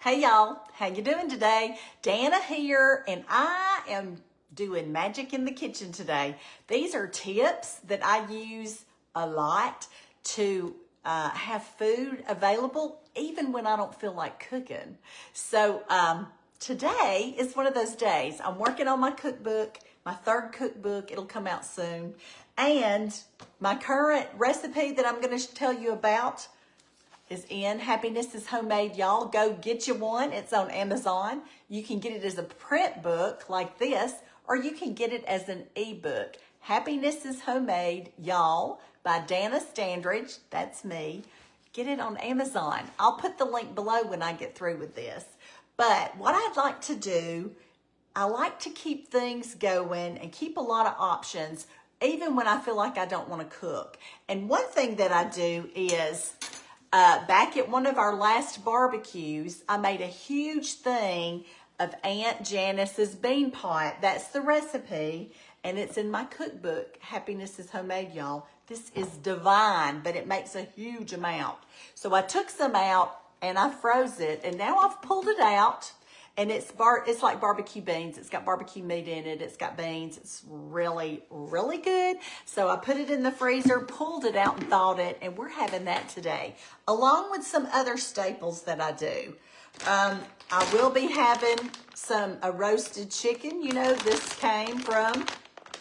Hey y'all, how you doing today? Dana here, and I am doing magic in the kitchen today. These are tips that I use a lot to have food available even when I don't feel like cooking. So today is one of those days. I'm working on my cookbook, my third cookbook. It'll come out soon. And my current recipe that I'm going to tell you about is in Happiness is Homemade, y'all. Go get you one. It's on Amazon. You can get it as a print book like this, or you can get it as an ebook. Happiness is Homemade, y'all, by Dana Standridge. That's me. Get it on Amazon. I'll put the link below when I get through with this. But what I'd like to do, I like to keep things going and keep a lot of options, even when I feel like I don't want to cook. And one thing that I do is, back at one of our last barbecues, I made a huge thing of Aunt Janice's bean pot. That's the recipe, and it's in my cookbook, Happiness is Homemade, y'all. This is divine, but it makes a huge amount. So I took some out, and I froze it, and now I've pulled it out, and it's like barbecue beans. It's got barbecue meat in it. It's got beans. It's really, really good. So I put it in the freezer, pulled it out and thawed it, and we're having that today, along with some other staples that I do. I will be having a roasted chicken. You know, this came from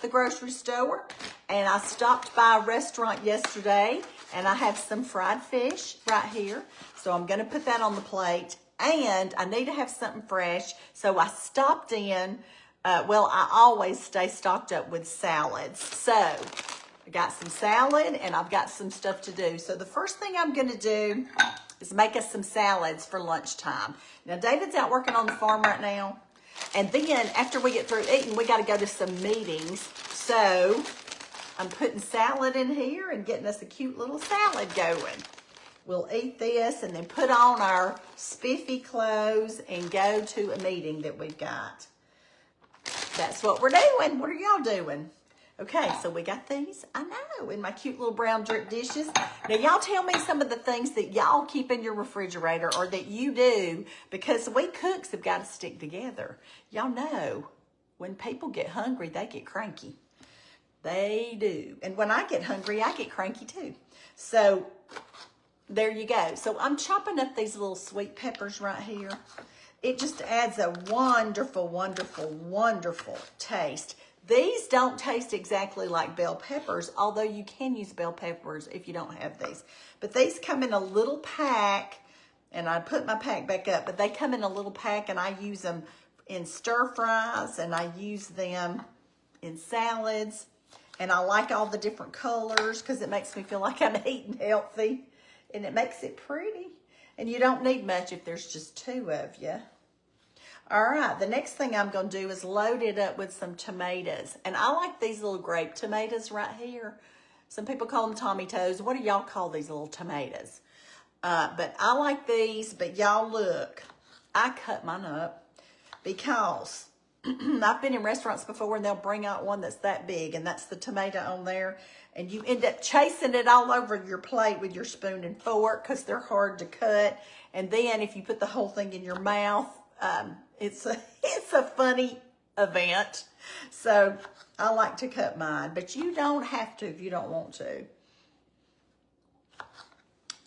the grocery store, and I stopped by a restaurant yesterday, and I have some fried fish right here. So I'm going to put that on the plate. And I need to have something fresh, so I stopped in. I always stay stocked up with salads. So I got some salad, and I've got some stuff to do. So the first thing I'm going to do is make us some salads for lunchtime. Now, David's out working on the farm right now. And then after we get through eating, we got to go to some meetings. So I'm putting salad in here and getting us a cute little salad going. We'll eat this and then put on our spiffy clothes and go to a meeting that we've got. That's what we're doing. What are y'all doing? Okay, so we got these, I know, in my cute little brown drip dishes. Now, y'all tell me some of the things that y'all keep in your refrigerator or that you do, because we cooks have got to stick together. Y'all know, when people get hungry, they get cranky. They do. And when I get hungry, I get cranky too. So there you go. So I'm chopping up these little sweet peppers right here. It just adds a wonderful, wonderful, wonderful taste. These don't taste exactly like bell peppers, although you can use bell peppers if you don't have these. But these come in a little pack, and I put my pack back up, but they come in a little pack, and I use them in stir fries, and I use them in salads. And I like all the different colors because it makes me feel like I'm eating healthy. And it makes it pretty. And you don't need much if there's just two of you. All right, the next thing I'm going to do is load it up with some tomatoes. And I like these little grape tomatoes right here. Some people call them Tommy Toes. What do y'all call these little tomatoes? But I like these, but y'all look. I cut mine up because I've been in restaurants before and they'll bring out one that's that big, and that's the tomato on there. And you end up chasing it all over your plate with your spoon and fork because they're hard to cut. And then if you put the whole thing in your mouth, it's a funny event. So I like to cut mine, but you don't have to if you don't want to.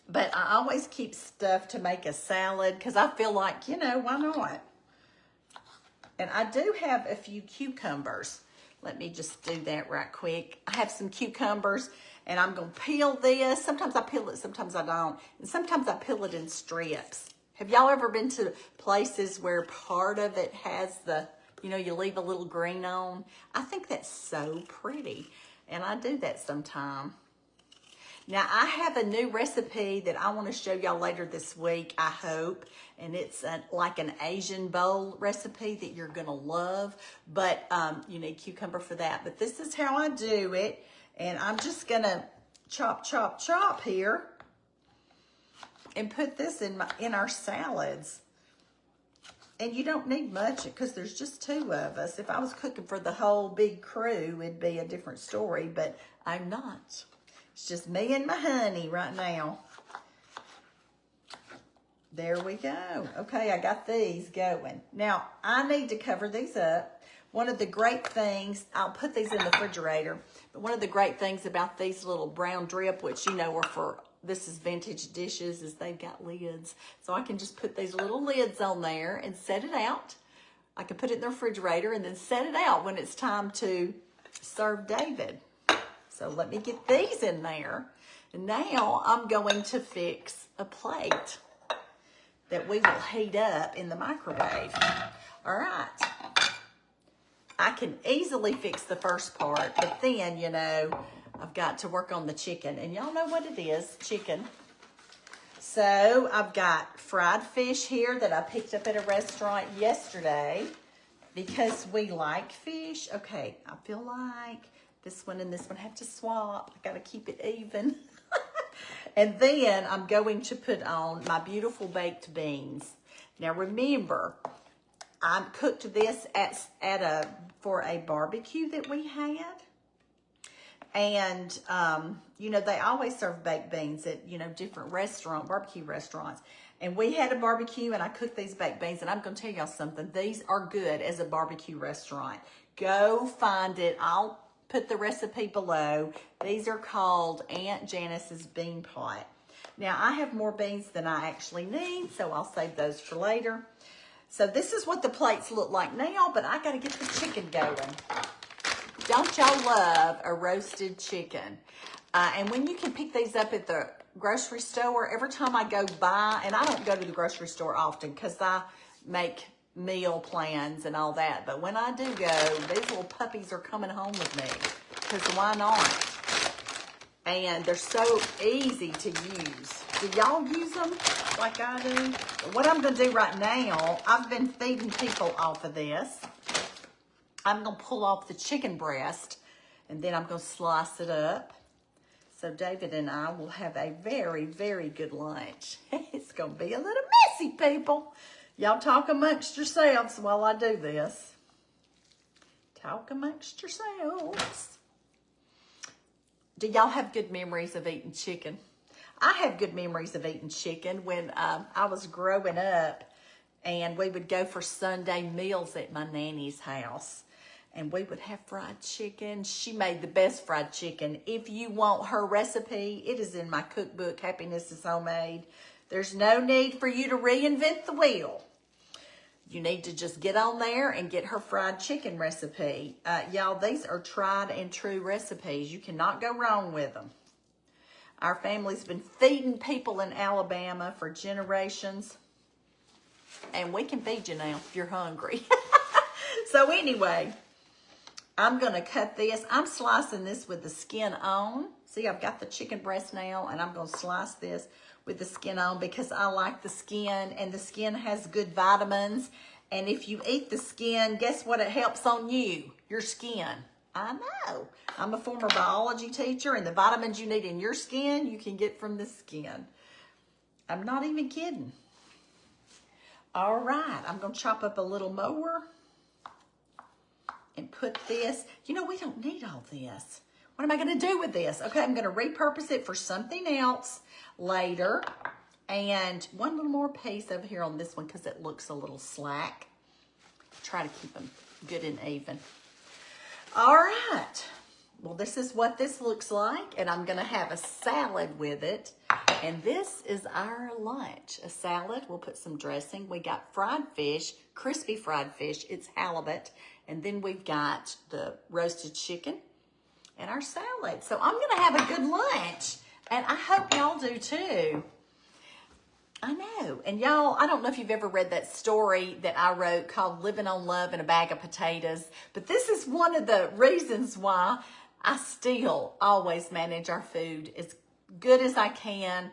But I always keep stuff to make a salad because I feel like, you know, why not? And I do have a few cucumbers. Let me just do that right quick. I have some cucumbers, and I'm going to peel this. Sometimes I peel it, sometimes I don't. And sometimes I peel it in strips. Have y'all ever been to places where part of it has the, you know, you leave a little green on? I think that's so pretty, and I do that sometime. Now, I have a new recipe that I want to show y'all later this week, I hope. And it's like an Asian bowl recipe that you're going to love. But you need cucumber for that. But this is how I do it. And I'm just going to chop, chop, chop here. And put this in our salads. And you don't need much because there's just two of us. If I was cooking for the whole big crew, it'd be a different story. But I'm not. It's just me and my honey right now. There we go. Okay, I got these going. Now, I need to cover these up. One of the great things, I'll put these in the refrigerator, but one of the great things about these little brown drip, which you know are for, this is vintage dishes, is they've got lids. So I can just put these little lids on there and set it out. I can put it in the refrigerator and then set it out when it's time to serve David. So let me get these in there. And now I'm going to fix a plate that we will heat up in the microwave. All right. I can easily fix the first part, but then, you know, I've got to work on the chicken. And y'all know what it is, chicken. So I've got fried fish here that I picked up at a restaurant yesterday because we like fish. Okay, I feel like this one and this one have to swap. I gotta keep it even. And then I'm going to put on my beautiful baked beans. Now remember, I cooked this for a barbecue that we had. And, you know, they always serve baked beans at, you know, different barbecue restaurants. And we had a barbecue and I cooked these baked beans. And I'm going to tell y'all something. These are good as a barbecue restaurant. Go find it. I'll put the recipe below. These are called Aunt Janice's Bean Pot. Now, I have more beans than I actually need, so I'll save those for later. So this is what the plates look like now, but I got to get the chicken going. Don't y'all love a roasted chicken? And when you can pick these up at the grocery store, every time I go by, and I don't go to the grocery store often because I make meal plans and all that, but when I do go, these little puppies are coming home with me because why not? And they're so easy to use. Do y'all use them like I do? What I'm going to do right now, I've been feeding people off of this. I'm going to pull off the chicken breast, and then I'm going to slice it up. So David and I will have a very, very good lunch. It's going to be a little messy, people. Y'all talk amongst yourselves while I do this. Talk amongst yourselves. Do y'all have good memories of eating chicken? I have good memories of eating chicken when I was growing up, and we would go for Sunday meals at my nanny's house. And we would have fried chicken. She made the best fried chicken. If you want her recipe, it is in my cookbook, Happiness is Homemade. There's no need for you to reinvent the wheel. You need to just get on there and get her fried chicken recipe. Y'all, these are tried and true recipes. You cannot go wrong with them. Our family's been feeding people in Alabama for generations. And we can feed you now if you're hungry. So anyway, I'm going to cut this. I'm slicing this with the skin on. See, I've got the chicken breast now, and I'm going to slice this with the skin on because I like the skin, and the skin has good vitamins. And if you eat the skin, guess what it helps on you? Your skin. I know. I'm a former biology teacher, and the vitamins you need in your skin, you can get from the skin. I'm not even kidding. All right, I'm going to chop up a little more and put this. You know, we don't need all this. What am I going to do with this? Okay, I'm going to repurpose it for something else later. And one little more piece over here on this one because it looks a little slack. Try to keep them good and even. All right. Well, this is what this looks like, and I'm going to have a salad with it. And this is our lunch. A salad. We'll put some dressing. We got fried fish, crispy fried fish. It's halibut. And then we've got the roasted chicken and our salad. So I'm going to have a good lunch, and I hope y'all do too. I know. And y'all, I don't know if you've ever read that story that I wrote called Living on Love and a Bag of Potatoes, but this is one of the reasons why I still always manage our food as good as I can,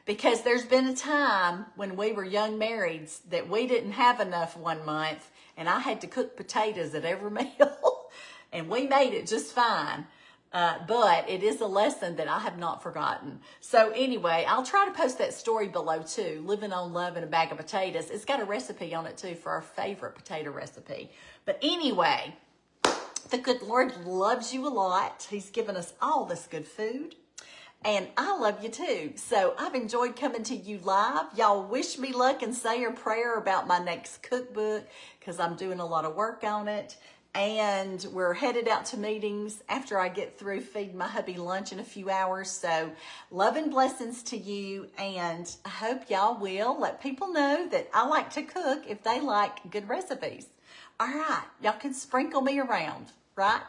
because there's been a time when we were young marrieds that we didn't have enough one month, and I had to cook potatoes at every meal, and we made it just fine. But it is a lesson that I have not forgotten. So anyway, I'll try to post that story below too. Living on Love and a Bag of Potatoes. It's got a recipe on it too for our favorite potato recipe. But anyway, the good Lord loves you a lot. He's given us all this good food. And I love you too. So I've enjoyed coming to you live. Y'all wish me luck and say a prayer about my next cookbook because I'm doing a lot of work on it. And we're headed out to meetings after I get through feeding my hubby lunch in a few hours. So love and blessings to you. And I hope y'all will let people know that I like to cook if they like good recipes. All right, y'all can sprinkle me around, right?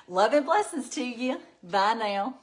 Love and blessings to you. Bye now.